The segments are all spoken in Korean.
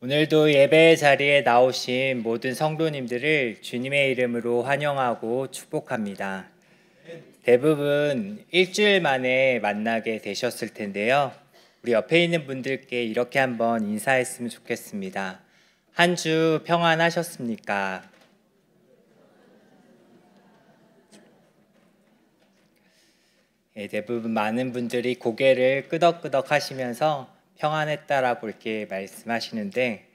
오늘도 예배 자리에 나오신 모든 성도님들을 주님의 이름으로 환영하고 축복합니다. 대부분 일주일 만에 만나게 되셨을 텐데요. 우리 옆에 있는 분들께 이렇게 한번 인사했으면 좋겠습니다. 한 주 평안하셨습니까? 대부분 많은 분들이 고개를 끄덕끄덕 하시면서 평안했다라고 이렇게 말씀하시는데,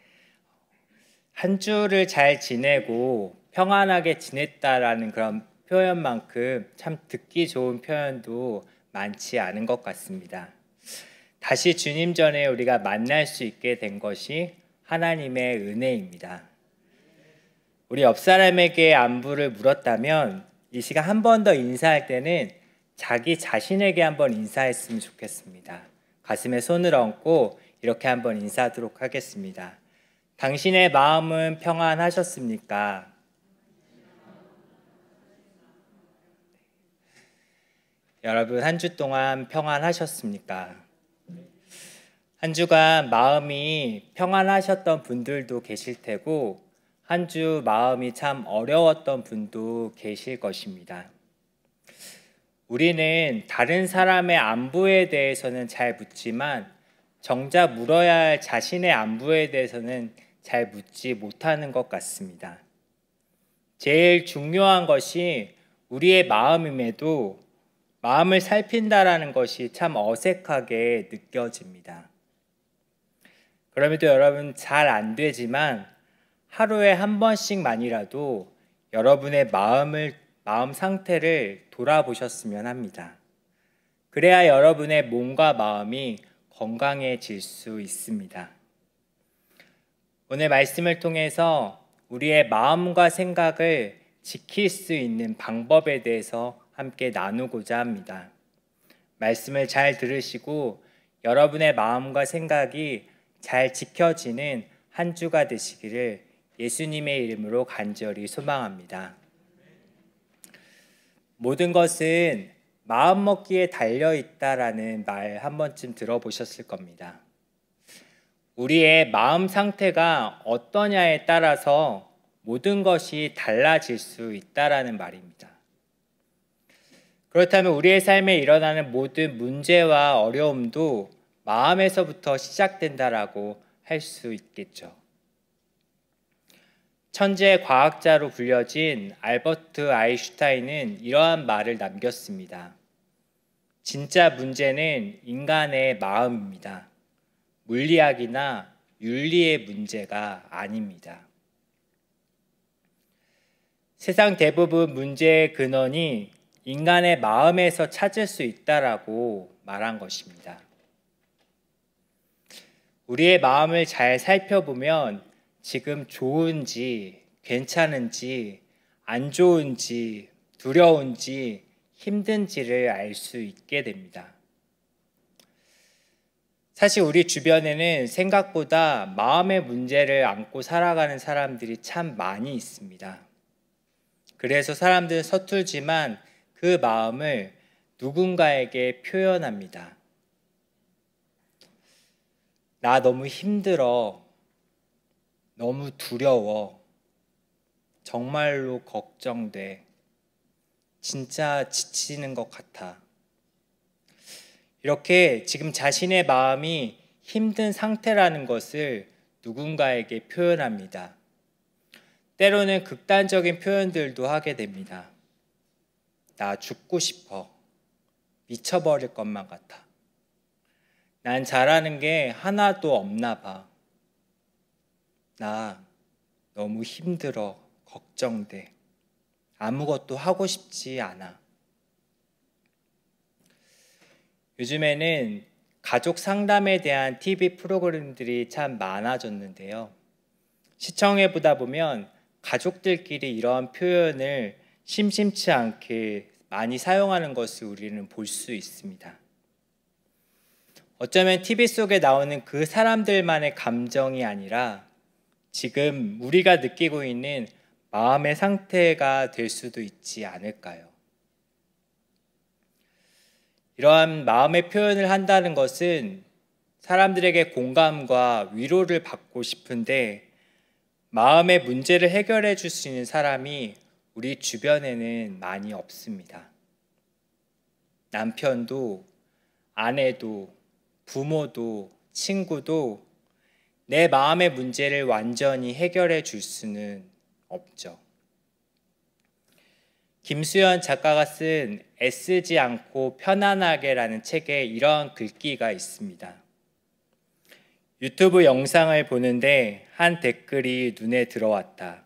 한 주를 잘 지내고 평안하게 지냈다라는 그런 표현만큼 참 듣기 좋은 표현도 많지 않은 것 같습니다. 다시 주님 전에 우리가 만날 수 있게 된 것이 하나님의 은혜입니다. 우리 옆 사람에게 안부를 물었다면 이 시간 한 번 더 인사할 때는 자기 자신에게 한번 인사했으면 좋겠습니다. 가슴에 손을 얹고 이렇게 한번 인사하도록 하겠습니다. 당신의 마음은 평안하셨습니까? 여러분, 한 주 동안 평안하셨습니까? 한 주간 마음이 평안하셨던 분들도 계실 테고, 한 주 마음이 참 어려웠던 분도 계실 것입니다. 우리는 다른 사람의 안부에 대해서는 잘 묻지만 정작 물어야 할 자신의 안부에 대해서는 잘 묻지 못하는 것 같습니다. 제일 중요한 것이 우리의 마음임에도 마음을 살핀다라는 것이 참 어색하게 느껴집니다. 그럼에도 여러분, 잘 안 되지만 하루에 한 번씩만이라도 여러분의 마음 상태를 돌아보셨으면 합니다. 그래야 여러분의 몸과 마음이 건강해질 수 있습니다. 오늘 말씀을 통해서 우리의 마음과 생각을 지킬 수 있는 방법에 대해서 함께 나누고자 합니다. 말씀을 잘 들으시고 여러분의 마음과 생각이 잘 지켜지는 한 주가 되시기를 예수님의 이름으로 간절히 소망합니다. 모든 것은 마음먹기에 달려있다라는 말 한 번쯤 들어보셨을 겁니다. 우리의 마음 상태가 어떠냐에 따라서 모든 것이 달라질 수 있다라는 말입니다. 그렇다면 우리의 삶에 일어나는 모든 문제와 어려움도 마음에서부터 시작된다라고 할 수 있겠죠. 천재 과학자로 불려진 알버트 아인슈타인은 이러한 말을 남겼습니다. 진짜 문제는 인간의 마음입니다. 물리학이나 윤리의 문제가 아닙니다. 세상 대부분 문제의 근원이 인간의 마음에서 찾을 수 있다라고 말한 것입니다. 우리의 마음을 잘 살펴보면 지금 좋은지, 괜찮은지, 안 좋은지, 두려운지, 힘든지를 알 수 있게 됩니다. 사실 우리 주변에는 생각보다 마음의 문제를 안고 살아가는 사람들이 참 많이 있습니다. 그래서 사람들은 서툴지만 그 마음을 누군가에게 표현합니다. 나 너무 힘들어. 너무 두려워. 정말로 걱정돼. 진짜 지치는 것 같아. 이렇게 지금 자신의 마음이 힘든 상태라는 것을 누군가에게 표현합니다. 때로는 극단적인 표현들도 하게 됩니다. 나 죽고 싶어. 미쳐버릴 것만 같아. 난 잘하는 게 하나도 없나 봐. 나 너무 힘들어. 걱정돼. 아무것도 하고 싶지 않아. 요즘에는 가족 상담에 대한 TV 프로그램들이 참 많아졌는데요. 시청해 보다 보면 가족들끼리 이러한 표현을 심심치 않게 많이 사용하는 것을 우리는 볼 수 있습니다. 어쩌면 TV 속에 나오는 그 사람들만의 감정이 아니라 지금 우리가 느끼고 있는 마음의 상태가 될 수도 있지 않을까요? 이러한 마음의 표현을 한다는 것은 사람들에게 공감과 위로를 받고 싶은데 마음의 문제를 해결해 줄 수 있는 사람이 우리 주변에는 많이 없습니다. 남편도, 아내도, 부모도, 친구도 내 마음의 문제를 완전히 해결해 줄 수는 없죠. 김수현 작가가 쓴 애쓰지 않고 편안하게라는 책에 이러한 글귀가 있습니다. 유튜브 영상을 보는데 한 댓글이 눈에 들어왔다.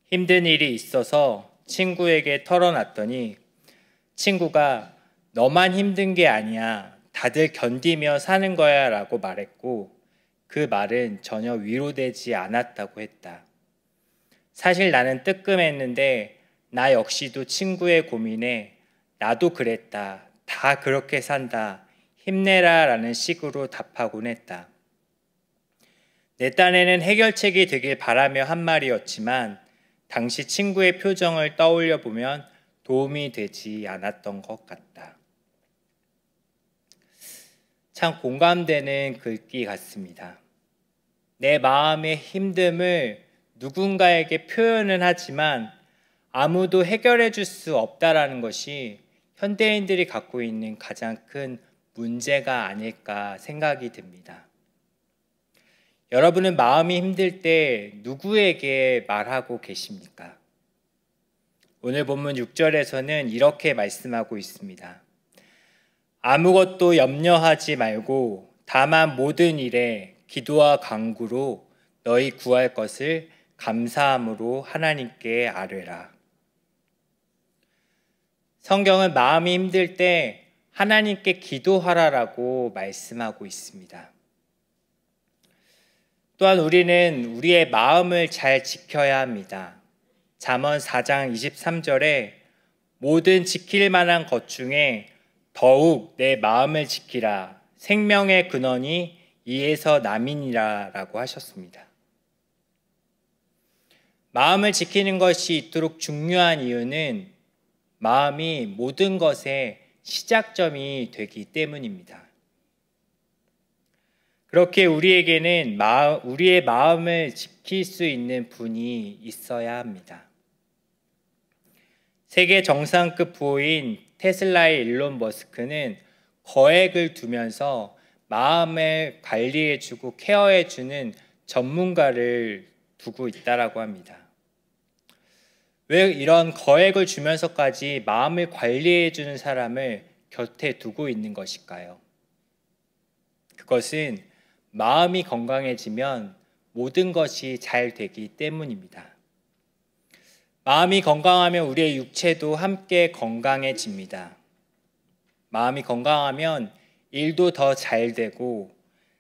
힘든 일이 있어서 친구에게 털어놨더니 친구가 너만 힘든 게 아니야. 다들 견디며 사는 거야 라고 말했고 그 말은 전혀 위로되지 않았다고 했다. 사실 나는 뜨끔했는데 나 역시도 친구의 고민에 나도 그랬다. 다 그렇게 산다. 힘내라 라는 식으로 답하곤 했다. 내 딴에는 해결책이 되길 바라며 한 말이었지만 당시 친구의 표정을 떠올려 보면 도움이 되지 않았던 것 같다. 참 공감되는 글귀 같습니다. 내 마음의 힘듦을 누군가에게 표현은 하지만 아무도 해결해 줄 수 없다라는 것이 현대인들이 갖고 있는 가장 큰 문제가 아닐까 생각이 듭니다. 여러분은 마음이 힘들 때 누구에게 말하고 계십니까? 오늘 본문 6절에서는 이렇게 말씀하고 있습니다. 아무것도 염려하지 말고 다만 모든 일에 기도와 간구로 너희 구할 것을 감사함으로 하나님께 아뢰라. 성경은 마음이 힘들 때 하나님께 기도하라라고 말씀하고 있습니다. 또한 우리는 우리의 마음을 잘 지켜야 합니다. 잠언 4장 23절에 모든 지킬 만한 것 중에 더욱 내 마음을 지키라. 생명의 근원이 이에서 남이니라 라고 하셨습니다. 마음을 지키는 것이 이토록 중요한 이유는 마음이 모든 것의 시작점이 되기 때문입니다. 그렇게 우리에게는 우리의 마음을 지킬 수 있는 분이 있어야 합니다. 세계 정상급 부호인 테슬라의 일론 머스크는 거액을 두면서 마음을 관리해주고 케어해주는 전문가를 두고 있다라고 합니다. 왜 이런 거액을 주면서까지 마음을 관리해주는 사람을 곁에 두고 있는 것일까요? 그것은 마음이 건강해지면 모든 것이 잘 되기 때문입니다. 마음이 건강하면 우리의 육체도 함께 건강해집니다. 마음이 건강하면 일도 더 잘 되고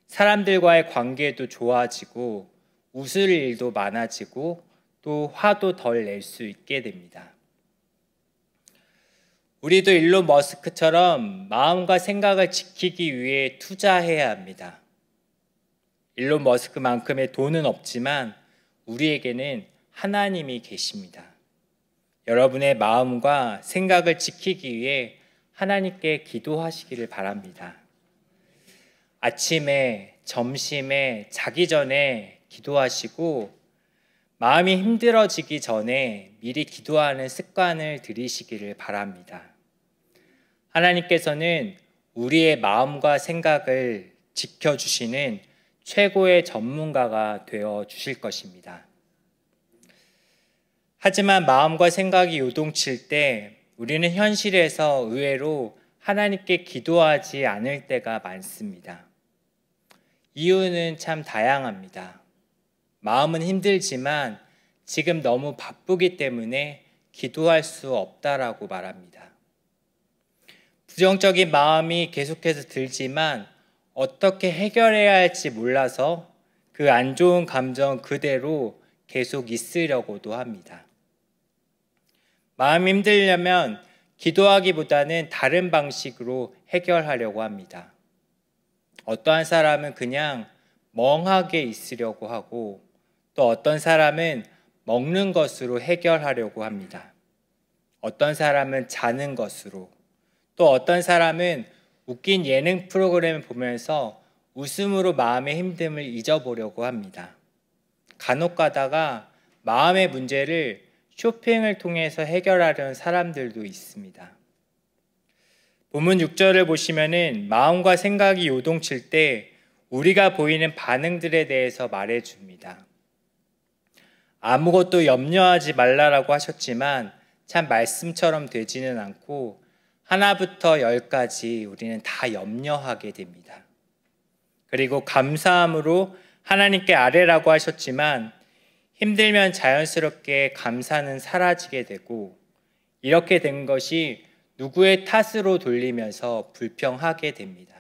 사람들과의 관계도 좋아지고 웃을 일도 많아지고 또 화도 덜 낼 수 있게 됩니다. 우리도 일론 머스크처럼 마음과 생각을 지키기 위해 투자해야 합니다. 일론 머스크만큼의 돈은 없지만 우리에게는 하나님이 계십니다. 여러분의 마음과 생각을 지키기 위해 하나님께 기도하시기를 바랍니다. 아침에, 점심에, 자기 전에 기도하시고 마음이 힘들어지기 전에 미리 기도하는 습관을 들이시기를 바랍니다. 하나님께서는 우리의 마음과 생각을 지켜주시는 최고의 전문가가 되어 주실 것입니다. 하지만 마음과 생각이 요동칠 때 우리는 현실에서 의외로 하나님께 기도하지 않을 때가 많습니다. 이유는 참 다양합니다. 마음은 힘들지만 지금 너무 바쁘기 때문에 기도할 수 없다라고 말합니다. 부정적인 마음이 계속해서 들지만 어떻게 해결해야 할지 몰라서 그 안 좋은 감정 그대로 계속 있으려고도 합니다. 마음이 힘들려면 기도하기보다는 다른 방식으로 해결하려고 합니다. 어떠한 사람은 그냥 멍하게 있으려고 하고 또 어떤 사람은 먹는 것으로 해결하려고 합니다. 어떤 사람은 자는 것으로 또 어떤 사람은 웃긴 예능 프로그램을 보면서 웃음으로 마음의 힘듦을 잊어보려고 합니다. 간혹 가다가 마음의 문제를 쇼핑을 통해서 해결하려는 사람들도 있습니다. 본문 6절을 보시면은 마음과 생각이 요동칠 때 우리가 보이는 반응들에 대해서 말해줍니다. 아무것도 염려하지 말라라고 하셨지만 참 말씀처럼 되지는 않고 하나부터 열까지 우리는 다 염려하게 됩니다. 그리고 감사함으로 하나님께 아뢰라고 하셨지만 힘들면 자연스럽게 감사는 사라지게 되고 이렇게 된 것이 누구의 탓으로 돌리면서 불평하게 됩니다.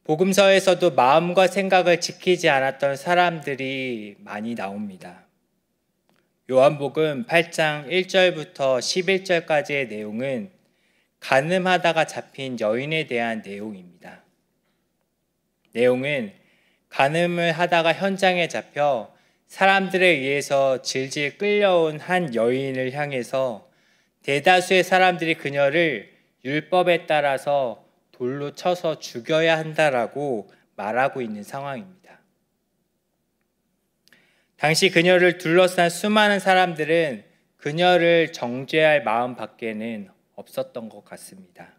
복음서에서도 마음과 생각을 지키지 않았던 사람들이 많이 나옵니다. 요한복음 8장 1절부터 11절까지의 내용은 간음하다가 잡힌 여인에 대한 내용입니다. 내용은 간음을 하다가 현장에 잡혀 사람들에 의해서 질질 끌려온 한 여인을 향해서 대다수의 사람들이 그녀를 율법에 따라서 돌로 쳐서 죽여야 한다라고 말하고 있는 상황입니다. 당시 그녀를 둘러싼 수많은 사람들은 그녀를 정죄할 마음 밖에는 없었던 것 같습니다.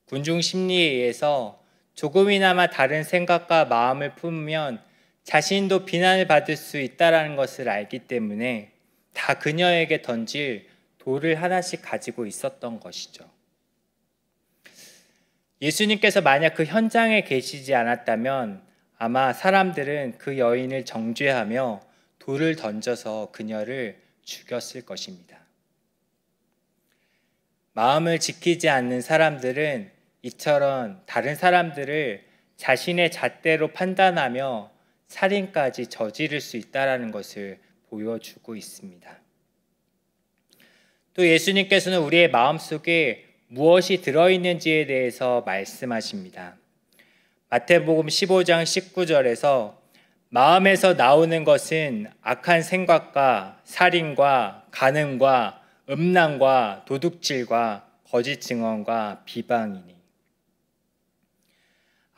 군중 심리에 의해서 조금이나마 다른 생각과 마음을 품으면 자신도 비난을 받을 수 있다는 것을 알기 때문에 다 그녀에게 던질 돌을 하나씩 가지고 있었던 것이죠. 예수님께서 만약 그 현장에 계시지 않았다면 아마 사람들은 그 여인을 정죄하며 돌을 던져서 그녀를 죽였을 것입니다. 마음을 지키지 않는 사람들은 이처럼 다른 사람들을 자신의 잣대로 판단하며 살인까지 저지를 수 있다는 것을 보여주고 있습니다. 또 예수님께서는 우리의 마음속에 무엇이 들어있는지에 대해서 말씀하십니다. 마태복음 15장 19절에서 마음에서 나오는 것은 악한 생각과 살인과 간음과 음란과 도둑질과 거짓 증언과 비방이니.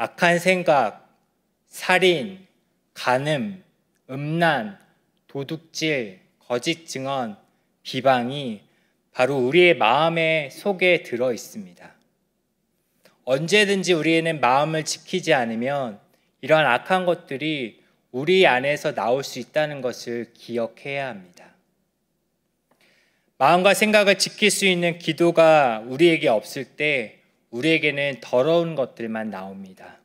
악한 생각, 살인, 간음, 음란, 도둑질, 거짓 증언, 비방이 바로 우리의 마음의 속에 들어 있습니다. 언제든지 우리는 마음을 지키지 않으면 이런 악한 것들이 우리 안에서 나올 수 있다는 것을 기억해야 합니다. 마음과 생각을 지킬 수 있는 기도가 우리에게 없을 때 우리에게는 더러운 것들만 나옵니다.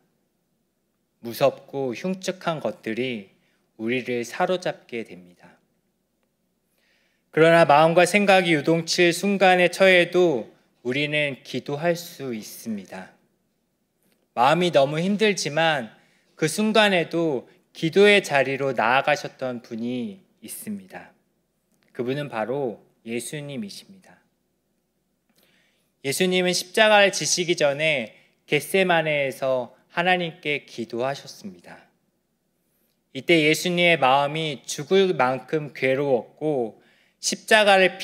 무섭고 흉측한 것들이 우리를 사로잡게 됩니다. 그러나 마음과 생각이 요동칠 순간에 처해도 우리는 기도할 수 있습니다. 마음이 너무 힘들지만 그 순간에도 기도의 자리로 나아가셨던 분이 있습니다. 그분은 바로 예수님이십니다. 예수님은 십자가를 지시기 전에 겟세마네에서 하나님께 기도하셨습니다. 이때 예수님의 마음이 죽을 만큼 괴로웠고 십자가를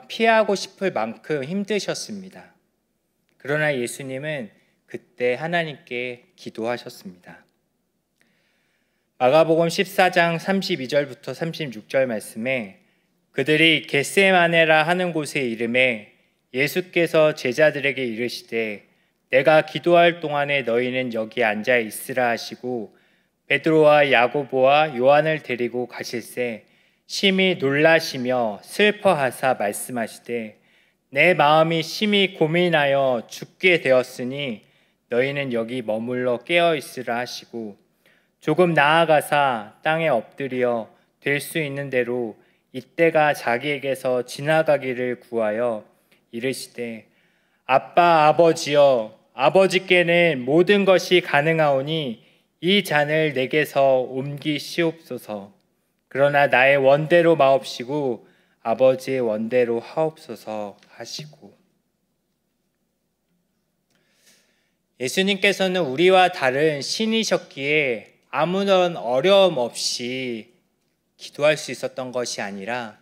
피하고 싶을 만큼 힘드셨습니다. 그러나 예수님은 그때 하나님께 기도하셨습니다. 마가복음 14장 32절부터 36절 말씀에 그들이 겟세마네라 하는 곳에 이르매 예수께서 제자들에게 이르시되 내가 기도할 동안에 너희는 여기 앉아 있으라 하시고 베드로와 야고보와 요한을 데리고 가실새 심히 놀라시며 슬퍼하사 말씀하시되 내 마음이 심히 고민하여 죽게 되었으니 너희는 여기 머물러 깨어 있으라 하시고 조금 나아가사 땅에 엎드려 될 수 있는 대로 이때가 자기에게서 지나가기를 구하여 이르시되 아빠 아버지여 아버지께는 모든 것이 가능하오니 이 잔을 내게서 옮기시옵소서. 그러나 나의 원대로 마옵시고 아버지의 원대로 하옵소서 하시고. 예수님께서는 우리와 다른 신이셨기에 아무런 어려움 없이 기도할 수 있었던 것이 아니라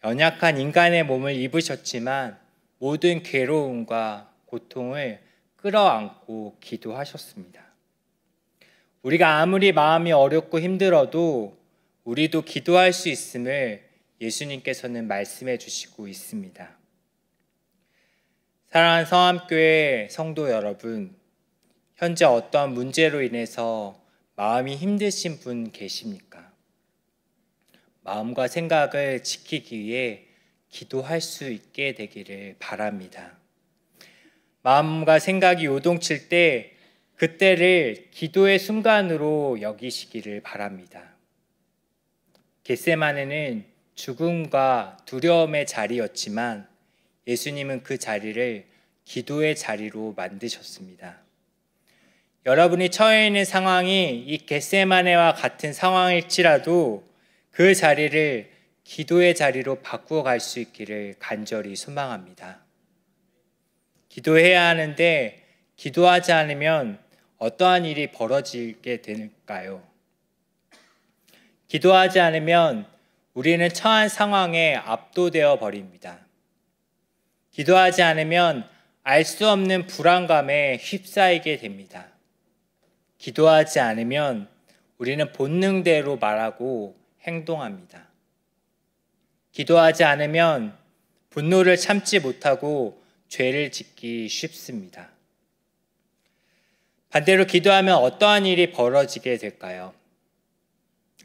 연약한 인간의 몸을 입으셨지만 모든 괴로움과 고통을 끌어안고 기도하셨습니다. 우리가 아무리 마음이 어렵고 힘들어도 우리도 기도할 수 있음을 예수님께서는 말씀해 주시고 있습니다. 사랑하는 성암교회 성도 여러분, 현재 어떤 문제로 인해서 마음이 힘드신 분 계십니까? 마음과 생각을 지키기 위해 기도할 수 있게 되기를 바랍니다. 마음과 생각이 요동칠 때 그때를 기도의 순간으로 여기시기를 바랍니다. 겟세마네는 죽음과 두려움의 자리였지만 예수님은 그 자리를 기도의 자리로 만드셨습니다. 여러분이 처해 있는 상황이 이 겟세마네와 같은 상황일지라도 그 자리를 기도의 자리로 바꾸어 갈 수 있기를 간절히 소망합니다. 기도해야 하는데 기도하지 않으면 어떠한 일이 벌어지게 될까요? 기도하지 않으면 우리는 처한 상황에 압도되어 버립니다. 기도하지 않으면 알 수 없는 불안감에 휩싸이게 됩니다. 기도하지 않으면 우리는 본능대로 말하고 행동합니다. 기도하지 않으면 분노를 참지 못하고 죄를 짓기 쉽습니다. 반대로 기도하면 어떠한 일이 벌어지게 될까요?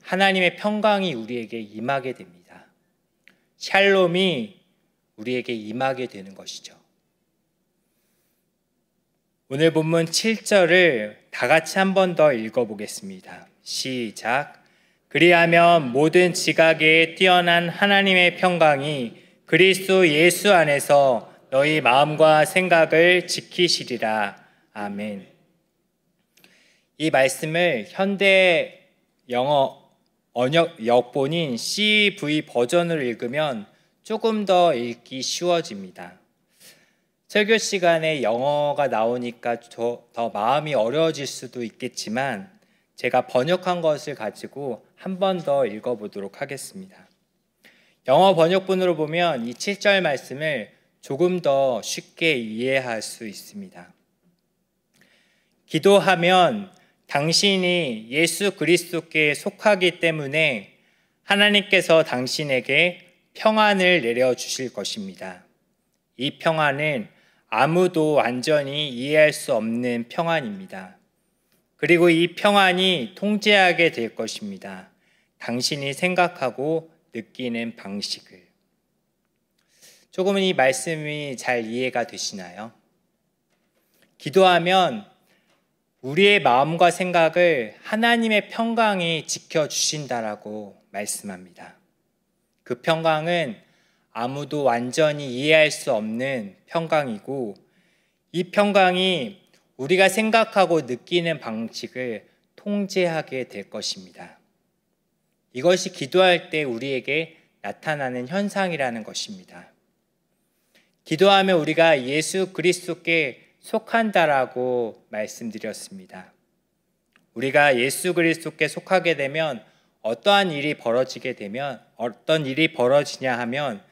하나님의 평강이 우리에게 임하게 됩니다. 샬롬이 우리에게 임하게 되는 것이죠. 오늘 본문 7절을 다 같이 한 번 더 읽어보겠습니다. 시작. 그리하면 모든 지각에 뛰어난 하나님의 평강이 그리스도 예수 안에서 너희 마음과 생각을 지키시리라. 아멘. 이 말씀을 현대 영어 역본인 CV 버전으로 읽으면 조금 더 읽기 쉬워집니다. 설교 시간에 영어가 나오니까 더 마음이 어려워질 수도 있겠지만 제가 번역한 것을 가지고 한 번 더 읽어보도록 하겠습니다. 영어 번역본으로 보면 이 7절 말씀을 조금 더 쉽게 이해할 수 있습니다. 기도하면 당신이 예수 그리스도께 속하기 때문에 하나님께서 당신에게 평안을 내려주실 것입니다. 이 평안은 아무도 완전히 이해할 수 없는 평안입니다. 그리고 이 평안이 통제하게 될 것입니다. 당신이 생각하고 느끼는 방식을. 조금은 이 말씀이 잘 이해가 되시나요? 기도하면 우리의 마음과 생각을 하나님의 평강이 지켜주신다라고 말씀합니다. 그 평강은 아무도 완전히 이해할 수 없는 평강이고 이 평강이 우리가 생각하고 느끼는 방식을 통제하게 될 것입니다. 이것이 기도할 때 우리에게 나타나는 현상이라는 것입니다. 기도하면 우리가 예수 그리스도께 속한다라고 말씀드렸습니다. 우리가 예수 그리스도께 속하게 되면 어떤 일이 벌어지냐 하면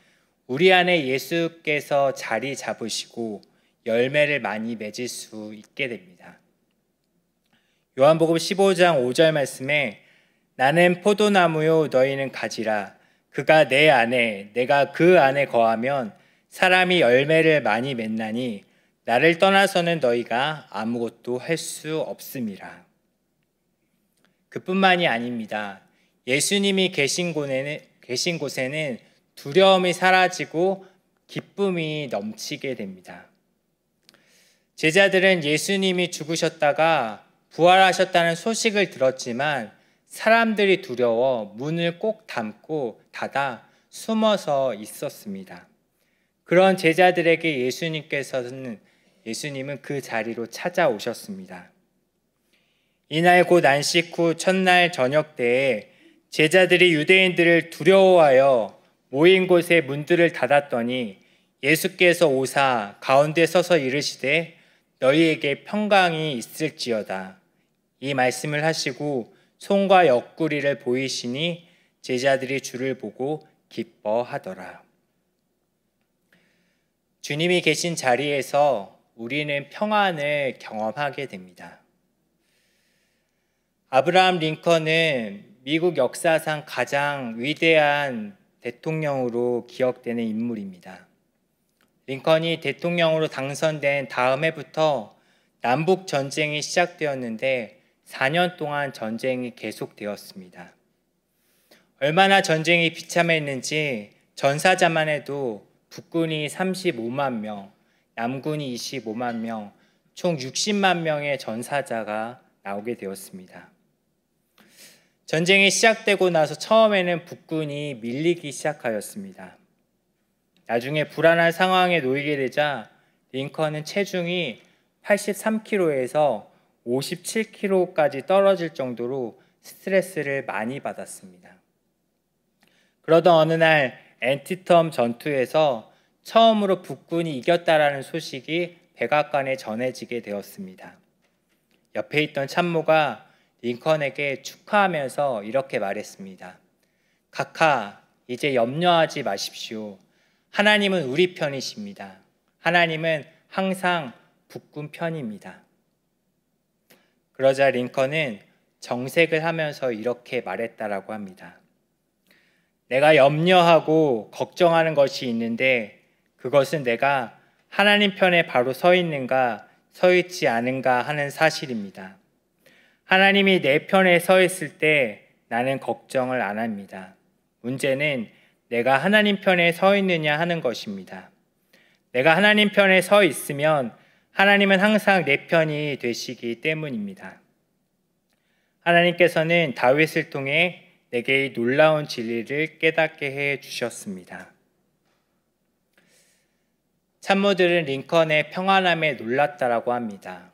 우리 안에 예수께서 자리 잡으시고 열매를 많이 맺을 수 있게 됩니다. 요한복음 15장 5절 말씀에 나는 포도나무요 너희는 가지라. 그가 내 안에 내가 그 안에 거하면 사람이 열매를 많이 맺나니 나를 떠나서는 너희가 아무것도 할 수 없음이라. 그뿐만이 아닙니다. 예수님이 계신 곳에는 두려움이 사라지고 기쁨이 넘치게 됩니다. 제자들은 예수님이 죽으셨다가 부활하셨다는 소식을 들었지만 사람들이 두려워 문을 꼭 닫고 닫아 숨어서 있었습니다. 그런 제자들에게 예수님은 그 자리로 찾아오셨습니다. 이날 곧 안식 후 첫날 저녁 때에 제자들이 유대인들을 두려워하여 모인 곳에 문들을 닫았더니 예수께서 오사 가운데 서서 이르시되 너희에게 평강이 있을지어다. 이 말씀을 하시고 손과 옆구리를 보이시니 제자들이 주를 보고 기뻐하더라. 주님이 계신 자리에서 우리는 평안을 경험하게 됩니다. 아브라함 링컨은 미국 역사상 가장 위대한 대통령으로 기억되는 인물입니다. 링컨이 대통령으로 당선된 다음 해부터 남북 전쟁이 시작되었는데 4년 동안 전쟁이 계속되었습니다. 얼마나 전쟁이 비참했는지 전사자만 해도 북군이 35만 명, 남군이 25만 명, 총 60만 명의 전사자가 나오게 되었습니다. 전쟁이 시작되고 나서 처음에는 북군이 밀리기 시작하였습니다. 나중에 불안한 상황에 놓이게 되자 링컨은 체중이 83kg에서 57kg까지 떨어질 정도로 스트레스를 많이 받았습니다. 그러던 어느 날 앤티텀 전투에서 처음으로 북군이 이겼다라는 소식이 백악관에 전해지게 되었습니다. 옆에 있던 참모가 링컨에게 축하하면서 이렇게 말했습니다. 카카, 이제 염려하지 마십시오. 하나님은 우리 편이십니다. 하나님은 항상 북군 편입니다. 그러자 링컨은 정색을 하면서 이렇게 말했다라고 합니다. 내가 염려하고 걱정하는 것이 있는데 그것은 내가 하나님 편에 바로 서 있는가 서 있지 않은가 하는 사실입니다. 하나님이 내 편에 서 있을 때 나는 걱정을 안 합니다. 문제는 내가 하나님 편에 서 있느냐 하는 것입니다. 내가 하나님 편에 서 있으면 하나님은 항상 내 편이 되시기 때문입니다. 하나님께서는 다윗을 통해 내게 이 놀라운 진리를 깨닫게 해 주셨습니다. 참모들은 링컨의 평안함에 놀랐다라고 합니다.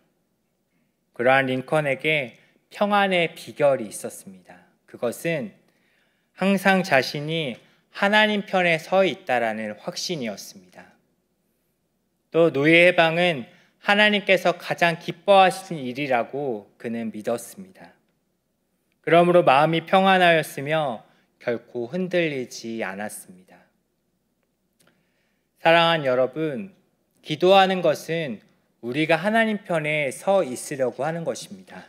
그러한 링컨에게 평안의 비결이 있었습니다. 그것은 항상 자신이 하나님 편에 서 있다라는 확신이었습니다. 또 노예 해방은 하나님께서 가장 기뻐하시는 일이라고 그는 믿었습니다. 그러므로 마음이 평안하였으며 결코 흔들리지 않았습니다. 사랑하는 여러분, 기도하는 것은 우리가 하나님 편에 서 있으려고 하는 것입니다.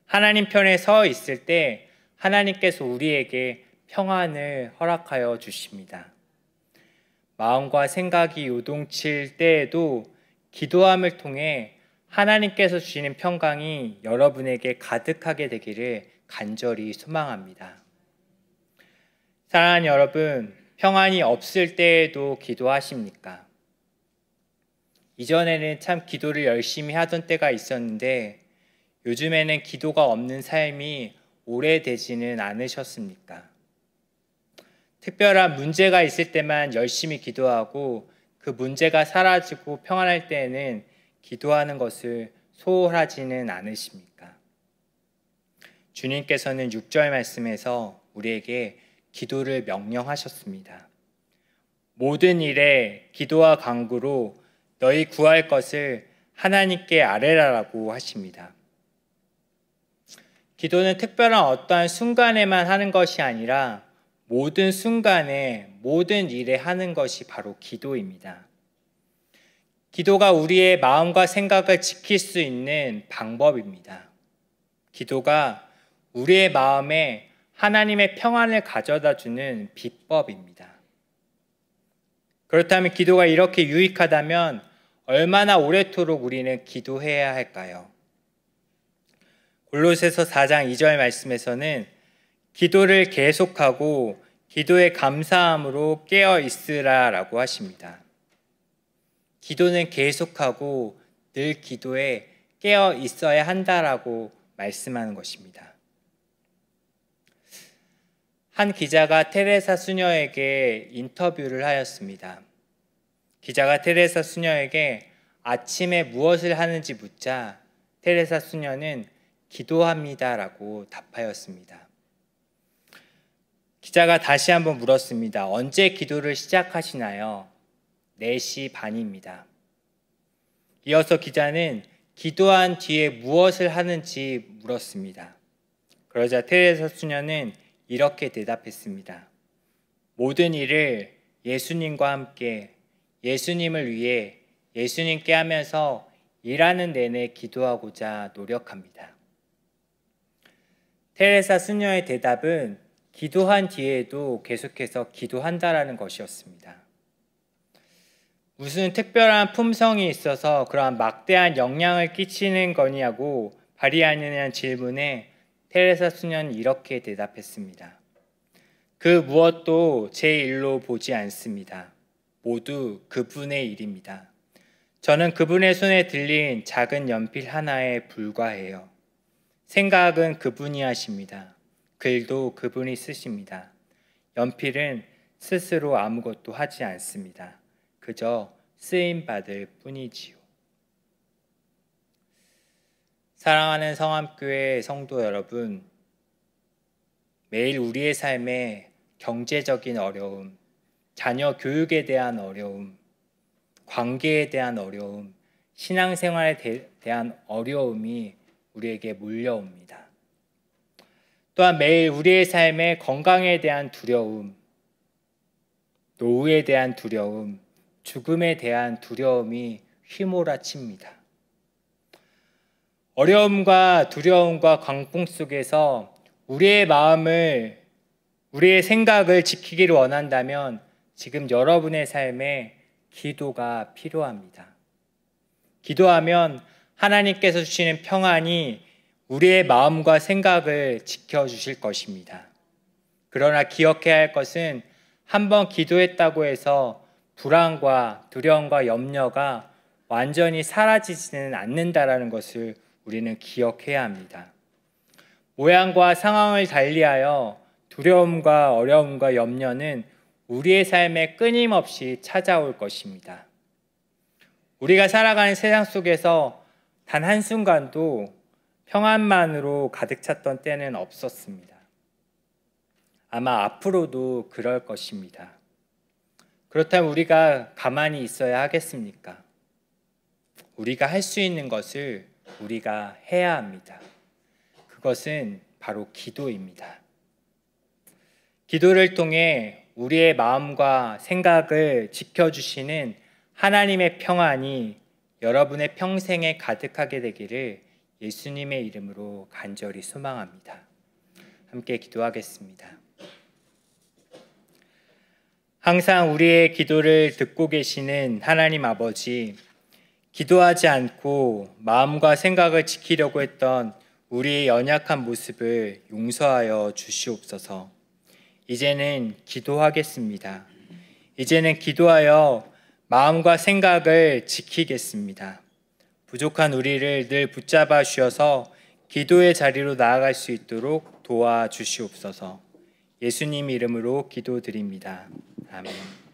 하나님 편에 서 있을 때 하나님께서 우리에게 평안을 허락하여 주십니다. 마음과 생각이 요동칠 때에도 기도함을 통해 하나님께서 주시는 평강이 여러분에게 가득하게 되기를 간절히 소망합니다. 사랑하는 여러분, 평안이 없을 때에도 기도하십니까? 이전에는 참 기도를 열심히 하던 때가 있었는데 요즘에는 기도가 없는 삶이 오래되지는 않으셨습니까? 특별한 문제가 있을 때만 열심히 기도하고 그 문제가 사라지고 평안할 때에는 기도하는 것을 소홀하지는 않으십니까? 주님께서는 6절 말씀에서 우리에게 기도를 명령하셨습니다. 모든 일에 기도와 간구로 너희 구할 것을 하나님께 아뢰라라고 하십니다. 기도는 특별한 어떠한 순간에만 하는 것이 아니라 모든 순간에 모든 일에 하는 것이 바로 기도입니다. 기도가 우리의 마음과 생각을 지킬 수 있는 방법입니다. 기도가 우리의 마음에 하나님의 평안을 가져다 주는 비법입니다. 그렇다면 기도가 이렇게 유익하다면 얼마나 오래도록 우리는 기도해야 할까요? 골로새서 4장 2절 말씀에서는 기도를 계속하고 기도의 감사함으로 깨어 있으라라고 하십니다. 기도는 계속하고 늘 기도에 깨어 있어야 한다라고 말씀하는 것입니다. 한 기자가 테레사 수녀에게 인터뷰를 하였습니다. 기자가 테레사 수녀에게 아침에 무엇을 하는지 묻자 테레사 수녀는 기도합니다라고 답하였습니다. 기자가 다시 한번 물었습니다. 언제 기도를 시작하시나요? 4시 반입니다. 이어서 기자는 기도한 뒤에 무엇을 하는지 물었습니다. 그러자 테레사 수녀는 이렇게 대답했습니다. 모든 일을 예수님과 함께 예수님을 위해 예수님께 하면서 일하는 내내 기도하고자 노력합니다. 테레사 수녀의 대답은 기도한 뒤에도 계속해서 기도한다라는 것이었습니다. 무슨 특별한 품성이 있어서 그러한 막대한 영향을 끼치는 거냐고 발휘하느냐는 질문에 테레사 수녀는 이렇게 대답했습니다. 그 무엇도 제 일로 보지 않습니다. 모두 그분의 일입니다. 저는 그분의 손에 들린 작은 연필 하나에 불과해요. 생각은 그분이 하십니다. 글도 그분이 쓰십니다. 연필은 스스로 아무것도 하지 않습니다. 그저 쓰임받을 뿐이지요. 사랑하는 성암교회 성도 여러분, 매일 우리의 삶에 경제적인 어려움, 자녀 교육에 대한 어려움, 관계에 대한 어려움, 신앙생활에 대한 어려움이 우리에게 몰려옵니다. 또한 매일 우리의 삶에 건강에 대한 두려움, 노후에 대한 두려움, 죽음에 대한 두려움이 휘몰아칩니다. 어려움과 두려움과 광풍 속에서 우리의 마음을, 우리의 생각을 지키기를 원한다면 지금 여러분의 삶에 기도가 필요합니다. 기도하면 하나님께서 주시는 평안이 우리의 마음과 생각을 지켜주실 것입니다. 그러나 기억해야 할 것은 한번 기도했다고 해서 불안과 두려움과 염려가 완전히 사라지지는 않는다라는 것을 우리는 기억해야 합니다. 모양과 상황을 달리하여 두려움과 어려움과 염려는 우리의 삶에 끊임없이 찾아올 것입니다. 우리가 살아가는 세상 속에서 단 한순간도 평안만으로 가득 찼던 때는 없었습니다. 아마 앞으로도 그럴 것입니다. 그렇다면 우리가 가만히 있어야 하겠습니까? 우리가 할 수 있는 것을 우리가 해야 합니다. 그것은 바로 기도입니다. 기도를 통해 우리의 마음과 생각을 지켜주시는 하나님의 평안이 여러분의 평생에 가득하게 되기를 예수님의 이름으로 간절히 소망합니다. 함께 기도하겠습니다. 항상 우리의 기도를 듣고 계시는 하나님 아버지, 기도하지 않고 마음과 생각을 지키려고 했던 우리의 연약한 모습을 용서하여 주시옵소서. 이제는 기도하겠습니다. 이제는 기도하여 마음과 생각을 지키겠습니다. 부족한 우리를 늘 붙잡아 주셔서 기도의 자리로 나아갈 수 있도록 도와주시옵소서. 예수님 이름으로 기도드립니다. 아멘.